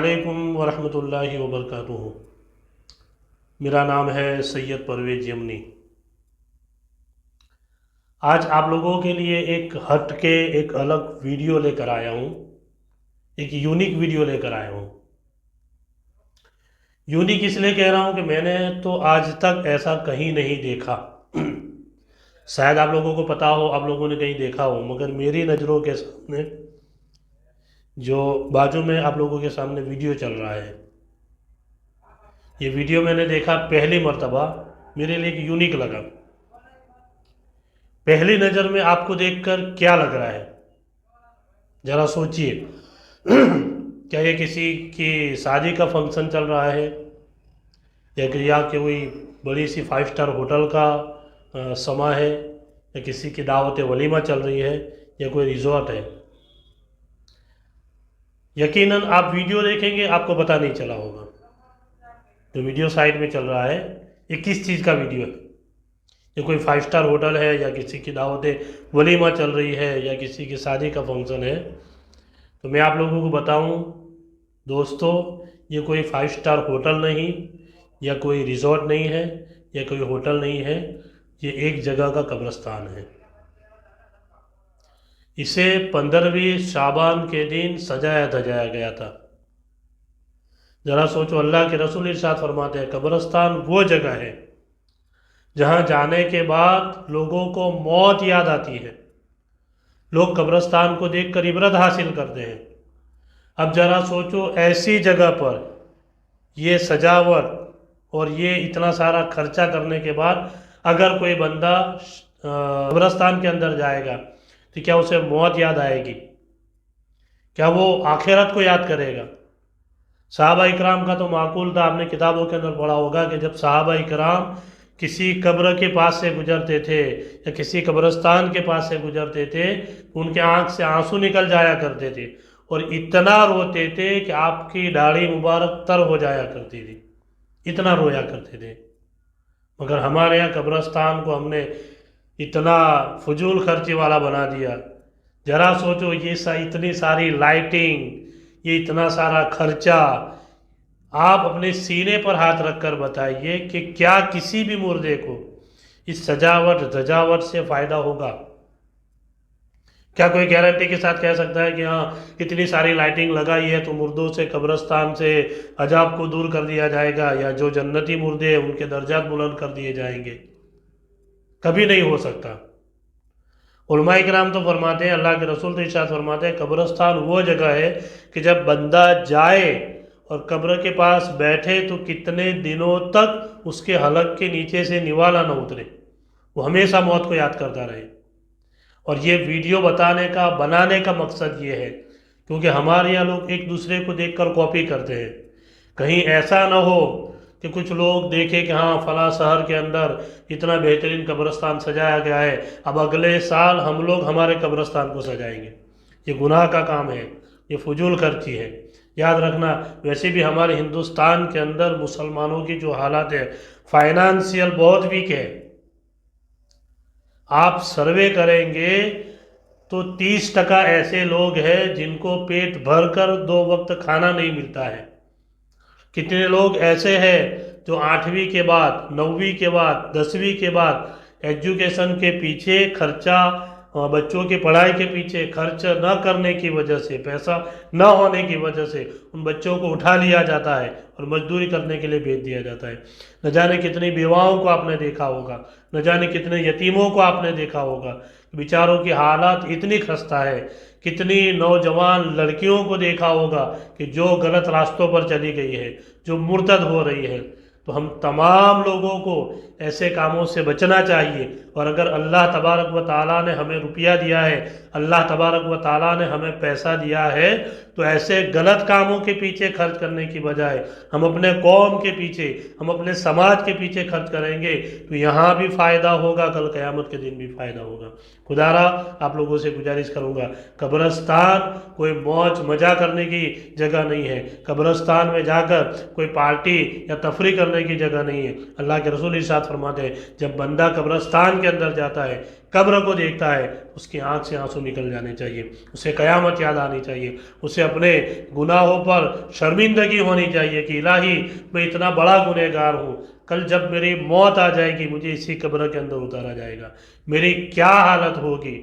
अस्सलामुअलैकुम वरहमतुल्लाहि वबरकातुहू। मेरा नाम है सैयद परवेज यमनी। आज आप लोगों के लिए एक हट के एक अलग वीडियो लेकर आया हूँ, एक यूनिक वीडियो लेकर आया हूँ। यूनिक इसलिए कह रहा हूँ कि मैंने तो आज तक ऐसा कहीं नहीं देखा। शायद आप लोगों को पता हो, आप लोगों ने कहीं देखा हो, मगर मेरी नज़रों के सामने जो बाजू में आप लोगों के सामने वीडियो चल रहा है, ये वीडियो मैंने देखा पहली मर्तबा, मेरे लिए एक यूनिक लगा। पहली नज़र में आपको देखकर क्या लग रहा है, ज़रा सोचिए। क्या ये किसी की शादी का फंक्शन चल रहा है, या कोई बड़ी सी 5 स्टार होटल का समा है, या किसी की दावत वलीमा चल रही है, या कोई रिजॉर्ट है। यकीनन आप वीडियो देखेंगे आपको पता नहीं चला होगा। जो वीडियो साइड में चल रहा है ये किस चीज़ का वीडियो है। ये कोई 5 स्टार होटल है, या किसी की दावत वलीमा चल रही है, या किसी की शादी का फंक्शन है। तो मैं आप लोगों को बताऊं दोस्तों, ये कोई 5 स्टार होटल नहीं, या कोई रिजॉर्ट नहीं है, या कोई होटल नहीं है। ये एक जगह का कब्रिस्तान है। इसे 15वीं शाबान के दिन सजाया धजाया गया था। ज़रा सोचो, अल्लाह के रसूल इरशाद फरमाते हैं, कब्रिस्तान वो जगह है जहाँ जाने के बाद लोगों को मौत याद आती है। लोग कब्रिस्तान को देखकर इबरत हासिल करते हैं। अब ज़रा सोचो, ऐसी जगह पर ये सजावट और ये इतना सारा खर्चा करने के बाद अगर कोई बंदा कब्रिस्तान के अंदर जाएगा तो क्या उसे मौत याद आएगी? क्या वो आखिरत को याद करेगा? सहाबा इकराम का तो माकूल था, आपने किताबों के अंदर पढ़ा होगा कि जब सहाबा इकराम किसी कब्र के पास से गुजरते थे या किसी कब्रिस्तान के पास से गुजरते थे, उनके आंख से आंसू निकल जाया करते थे और इतना रोते थे कि आपकी दाढ़ी मुबारक तर हो जाया करती थी, इतना रोया करते थे। मगर हमारे यहाँ कब्रिस्तान को हमने इतना फजूल खर्ची वाला बना दिया। जरा सोचो, ये इतनी सारी लाइटिंग, ये इतना सारा खर्चा, आप अपने सीने पर हाथ रखकर बताइए कि क्या किसी भी मुर्दे को इस सजावट धजावट से फ़ायदा होगा? क्या कोई गारंटी के साथ कह सकता है कि हाँ इतनी सारी लाइटिंग लगाई है तो मुर्दों से, कब्रिस्तान से अजाब को दूर कर दिया जाएगा, या जो जन्नती मुर्दे हैं उनके दर्जात बुलंद कर दिए जाएंगे? कभी नहीं हो सकता। उलमा इकराम तो फरमाते हैं, अल्लाह के रसूल तो इरशाद फरमाते हैं, कब्रिस्तान वो जगह है कि जब बंदा जाए और कब्र के पास बैठे तो कितने दिनों तक उसके हलक के नीचे से निवाला न उतरे, वो हमेशा मौत को याद करता रहे। और ये वीडियो बनाने का मकसद ये है क्योंकि हमारे यहाँ लोग एक दूसरे को देखकर कॉपी करते हैं। कहीं ऐसा ना हो कि कुछ लोग देखें कि हाँ फला शहर के अंदर इतना बेहतरीन कब्रिस्तान सजाया गया है, अब अगले साल हम लोग हमारे कब्रिस्तान को सजाएंगे। ये गुनाह का काम है, ये फजूल खर्ची है। याद रखना, वैसे भी हमारे हिंदुस्तान के अंदर मुसलमानों की जो हालत है, फाइनेंशियल बहुत वीक है। आप सर्वे करेंगे तो 30% ऐसे लोग हैं जिनको पेट भर कर 2 वक्त खाना नहीं मिलता है। कितने लोग ऐसे हैं जो 8वीं के बाद, 9वीं के बाद, 10वीं के बाद एजुकेशन के पीछे खर्चा, बच्चों की पढ़ाई के पीछे खर्च न करने की वजह से, पैसा न होने की वजह से उन बच्चों को उठा लिया जाता है और मजदूरी करने के लिए भेज दिया जाता है। न जाने कितनी बेवाओं को आपने देखा होगा, न जाने कितने यतीमों को आपने देखा होगा। बेचारों की हालत इतनी खस्ता है। कितनी नौजवान लड़कियों को देखा होगा कि जो गलत रास्तों पर चली गई है, जो मुर्तद हो रही है। तो हम तमाम लोगों को ऐसे कामों से बचना चाहिए। और अगर अल्लाह तबारक व ताला ने हमें रुपया दिया है, अल्लाह तबारक व ताला ने हमें पैसा दिया है, तो ऐसे गलत कामों के पीछे खर्च करने की बजाय हम अपने कौम के पीछे, हम अपने समाज के पीछे खर्च करेंगे तो यहाँ भी फ़ायदा होगा, कल क़यामत के दिन भी फ़ायदा होगा। खुदारा आप लोगों से गुजारिश करूँगा, कब्रिस्तान कोई मौज मजा करने की जगह नहीं है। कब्रिस्तान में जाकर कोई पार्टी या तफरी करने کرنے کی جگہ نہیں ہے۔ اللہ کے رسول ارشاد فرماتے ہیں جب بندہ قبرستان کے اندر جاتا ہے، قبر کو دیکھتا ہے، اس کی آنکھ سے آنسو نکل جانے چاہیے، اسے قیامت یاد آنی چاہیے، اسے اپنے گناہوں پر شرمندگی ہونی چاہیے کہ الہی میں اتنا بڑا گنہگار ہوں، کل جب میری موت آ جائے گی مجھے اسی قبر کے اندر اتارا جائے گا، میری کیا حالت ہوگی۔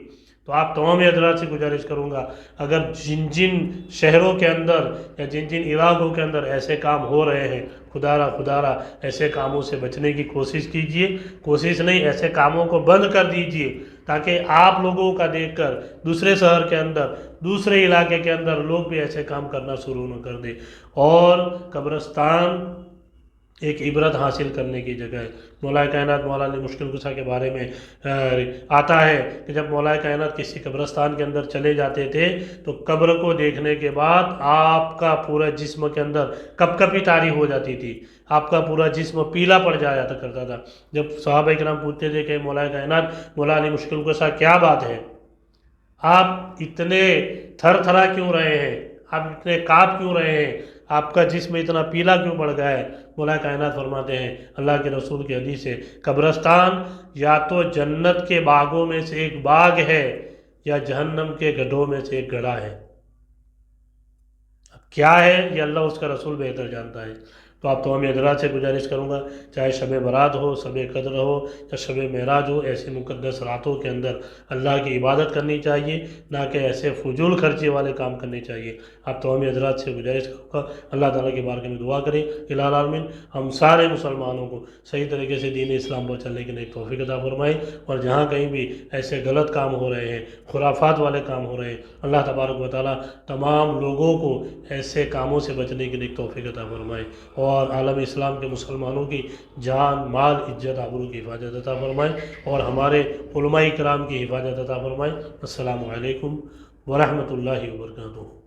تو آپ تمام حضرات سے گزارش کروں گا، اگر جن جن شہروں کے اندر یا جن جن علاقوں کے اندر ایسے کام ہو رہے ہیں، خدا را ایسے کاموں سے بچنے کی کوشش کیجئے، کوشش نہیں ایسے کاموں کو بند کر دیجئے، تاکہ آپ لوگوں کا دیکھ کر دوسرے شہر کے اندر، دوسرے علاقے کے اندر لوگ بھی ایسے کام کرنا شروع نہ کر دیں۔ اور قبرستان ایک عبرت حاصل کرنے کی جگہ ہے۔ مولا کائنات مولا علی مشکل کشا کے بارے میں آتا ہے کہ جب مولا کائنات کسی قبرستان کے اندر چلے جاتے تھے تو قبر کو دیکھنے کے بعد آپ کا پورا جسم کے اندر کپ کپی طاری ہو جاتی تھی، آپ کا پورا جسم پیلا پڑ جایا کرتا تھا۔ جب صحابہ کرام پوچھتے تھے کہ مولا کائنات مولا علی مشکل کشا کیا بات ہے، آپ اتنے تھر تھرا کیوں رہے ہیں، آپ اتنے کانپ کیوں رہے ہیں، آپ کا جسم اتنا پیلا کیوں پڑ گیا ہے؟ مولا کائنات فرماتے ہیں اللہ کے رسول کی حدیث ہے، قبرستان یا تو جنت کے باغوں میں سے ایک باغ ہے یا جہنم کے گڑھوں میں سے ایک گڑھا ہے۔ اب کیا ہے یہ اللہ اس کا رسول بہتر جانتا ہے۔ تو آپ تمام حضرات سے گزارش کروں گا، چاہے شب برات ہو، شب قدر ہو یا شب معراج ہو، ایسے مقدس راتوں کے اندر اللہ کی عبادت کرنی چاہیے، نہ کہ ایسے فضول خرچی والے کام کرنے چاہیے۔ آپ تمام حضرات سے گزارش کروں گا اللہ تعالیٰ کی بارگاہ میں دعا کریں الہ العالمین ہم سارے مسلمانوں کو صحیح طریقے سے دین اسلام پر چلنے کی نیک توفیق عطا فرمائے، اور جہاں کہیں بھی ایسے غلط کام ہو رہے ہیں، خرافات والے کام ہو رہے ہیں، اللہ تبارک و تعالیٰ تمام لوگوں کو ایسے کاموں سے بچنے کی نیک توفیق عطا فرمائے، اور عالم اسلام کے مسلمانوں کی جان مال عزت آبرو کی حفاظت عطا فرمائے، اور ہمارے علماء کرام کی حفاظت عطا فرمائے۔ السلام علیکم ورحمۃ اللہ وبرکاتہ۔